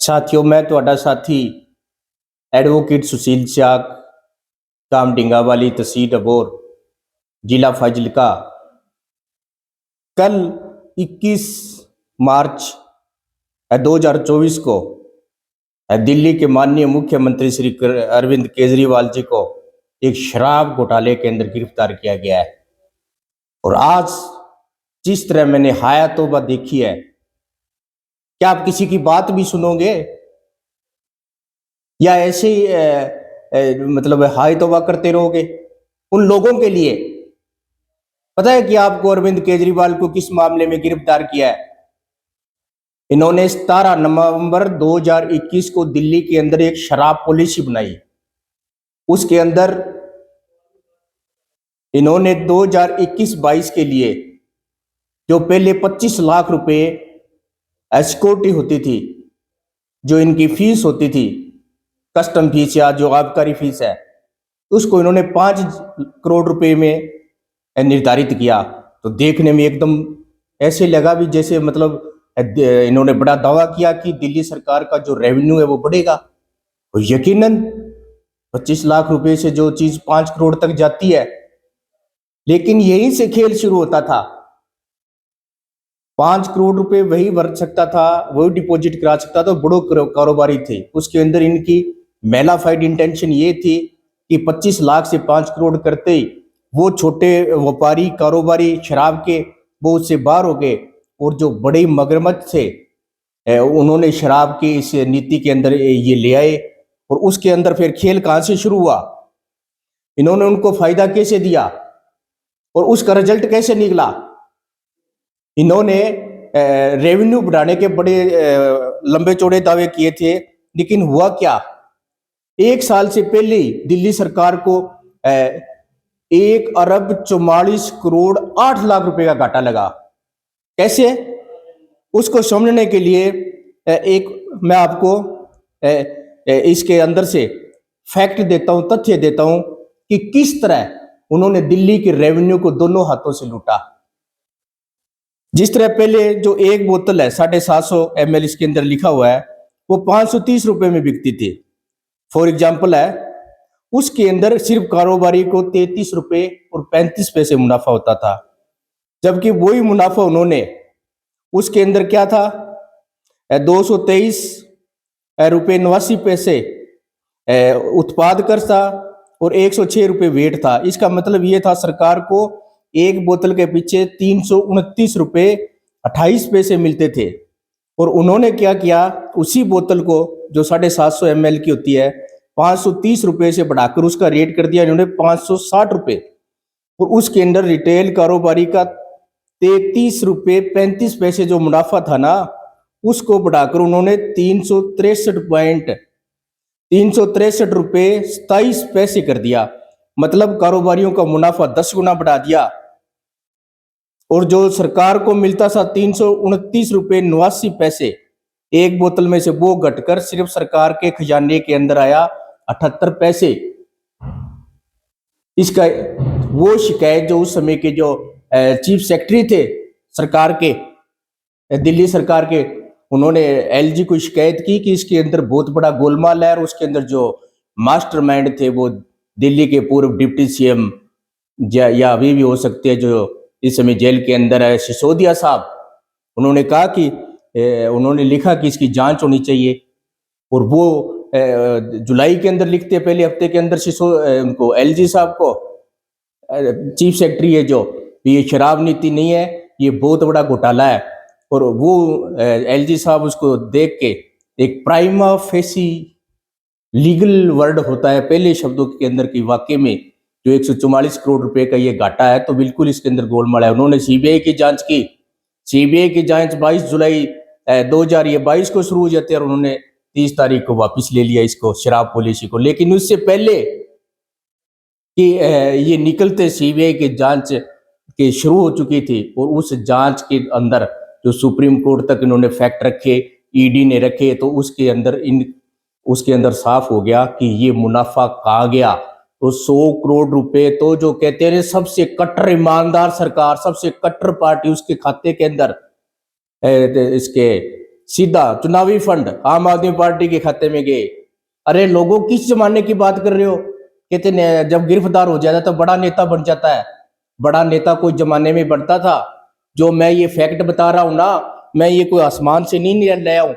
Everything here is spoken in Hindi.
साथियों, मैं ਤੁਹਾਡਾ साथी एडवोकेट सुशील सियाग, काम डिंगावाली, तहसील अबोर, जिला फाजिलका। कल 21 मार्च 2024 को दिल्ली के माननीय मुख्यमंत्री श्री अरविंद केजरीवाल जी को एक शराब घोटाले के अंदर गिरफ्तार किया गया है। और आज जिस तरह मैंने हाया तौबा देखी है, क्या आप किसी की बात भी सुनोगे या ऐसे ही मतलब हाय तौबा करते रहोगे? उन लोगों के लिए पता है कि आपको अरविंद केजरीवाल को किस मामले में गिरफ्तार किया है? इन्होंने 17 नवंबर 2021 को दिल्ली के अंदर एक शराब पॉलिसी बनाई। उसके अंदर इन्होंने 2021-22 के लिए जो पहले 25 लाख रुपए सिक्योरिटी होती थी, जो इनकी फीस होती थी, कस्टम फीस या जो आबकारी फीस है, उसको इन्होंने 5 करोड़ रुपए में निर्धारित किया। तो देखने में एकदम ऐसे लगा भी जैसे मतलब इन्होंने बड़ा दावा किया कि दिल्ली सरकार का जो रेवेन्यू है वो बढ़ेगा। और यकीनन 25 लाख रुपए से जो चीज 5 करोड़ तक जाती है, लेकिन यहीं से खेल शुरू होता था। 5 करोड़ रुपए वही भर सकता था, वही डिपॉजिट करा सकता था, बड़ो कारोबारी थे। उसके अंदर इनकी मेलाफाइड इंटेंशन ये थी कि 25 लाख से 5 करोड़ करते ही वो छोटे व्यापारी कारोबारी शराब के वो उससे बाहर हो गए, और जो बड़े मगरमच्छ थे उन्होंने शराब की इस नीति के अंदर ये ले आए। और उसके अंदर फिर खेल कहां से शुरू हुआ, इन्होंने उनको फायदा कैसे दिया और उसका रिजल्ट कैसे निकला। इन्होंने रेवेन्यू बढ़ाने के बड़े लंबे चौड़े दावे किए थे, लेकिन हुआ क्या? 1 साल से पहले ही दिल्ली सरकार को 1 अरब 44 करोड़ 8 लाख रुपए का घाटा लगा। कैसे? उसको समझने के लिए एक मैं आपको इसके अंदर से फैक्ट देता हूं, तथ्य देता हूं कि किस तरह उन्होंने दिल्ली के रेवेन्यू को दोनों हाथों से लूटा। जिस तरह पहले जो एक बोतल है 750 ml इसके अंदर लिखा हुआ है, वो 530 रुपए में बिकती थी। फॉर एग्जाम्पल है, उसके अंदर सिर्फ कारोबारी को 33 रुपए और 35 पैसे मुनाफा होता था, जबकि वही मुनाफा उन्होंने उसके अंदर क्या था 223 रुपए 89 पैसे उत्पाद कर था और 106 रुपए वेट था। इसका मतलब ये था सरकार को एक बोतल के पीछे 329 रुपए 28 पैसे मिलते थे। और उन्होंने क्या किया, उसी बोतल को जो 750 ml की होती है 530 रुपए से बढ़ाकर उसका रेट कर दिया इन्होंने 560 रुपए। और उसके अंदर रिटेल कारोबारी का 33 रुपए 35 पैसे जो मुनाफा था ना, उसको बढ़ाकर उन्होंने 363 रुपए 27 पैसे कर दिया। मतलब कारोबारियों का मुनाफा 10 गुना बढ़ा दिया। और जो सरकार को मिलता था 329 रुपए 89 पैसे एक बोतल में से, वो घटकर सिर्फ सरकार के खजाने के अंदर आया 78 पैसे। इसका वो शिकायत जो उस समय के जो चीफ सेक्रेटरी थे सरकार के, दिल्ली सरकार के, उन्होंने एलजी को शिकायत की कि इसके अंदर बहुत बड़ा गोलमाल है। और उसके अंदर जो मास्टरमाइंड थे वो दिल्ली के पूर्व डिप्टी सीएम या अभी भी हो सकते हैं, जो इस समय जेल के अंदर है, सिसोदिया साहब। उन्होंने कहा कि उन्होंने लिखा कि इसकी जांच होनी चाहिए। और वो जुलाई के अंदर लिखते, पहले हफ्ते के अंदर उनको एलजी साहब को, चीफ सेक्रेटरी है जो, ये शराब नीति नहीं है, ये बहुत बड़ा घोटाला है। और वो एलजी साहब उसको देख के एक प्राइमा फेसी लीगल वर्ड होता है पहले शब्दों के अंदर की, वाकई में जो 144 करोड़ रुपए का ये घाटा है, तो बिल्कुल इसके अंदर गोलमाल है। उन्होंने सीबीआई की जांच की। सीबीआई की जांच 22 जुलाई 2022 को शुरू हो जाती है और उन्होंने 30 तारीख को वापस ले लिया इसको, शराब पॉलिसी को। लेकिन उससे पहले कि ये निकलते सीबीआई की जांच के शुरू हो चुकी थी, और उस जांच के अंदर जो सुप्रीम कोर्ट तक इन्होंने फैक्ट रखे, ईडी ने रखे, तो उसके अंदर साफ हो गया कि ये मुनाफा कहाँ गया। तो 100 करोड़ रुपए तो जो कहते हैं सबसे कट्टर ईमानदार सरकार, सबसे कट्टर पार्टी, उसके खाते के अंदर इसके सीधा चुनावी फंड आम आदमी पार्टी के खाते में गए। अरे लोगों, किस जमाने की बात कर रहे हो? कहते जब गिरफ्तार हो जाता तो बड़ा नेता बन जाता है। बड़ा नेता कोई जमाने में बनता था? जो मैं ये फैक्ट बता रहा हूं ना, मैं ये कोई आसमान से नहीं लाया हूं।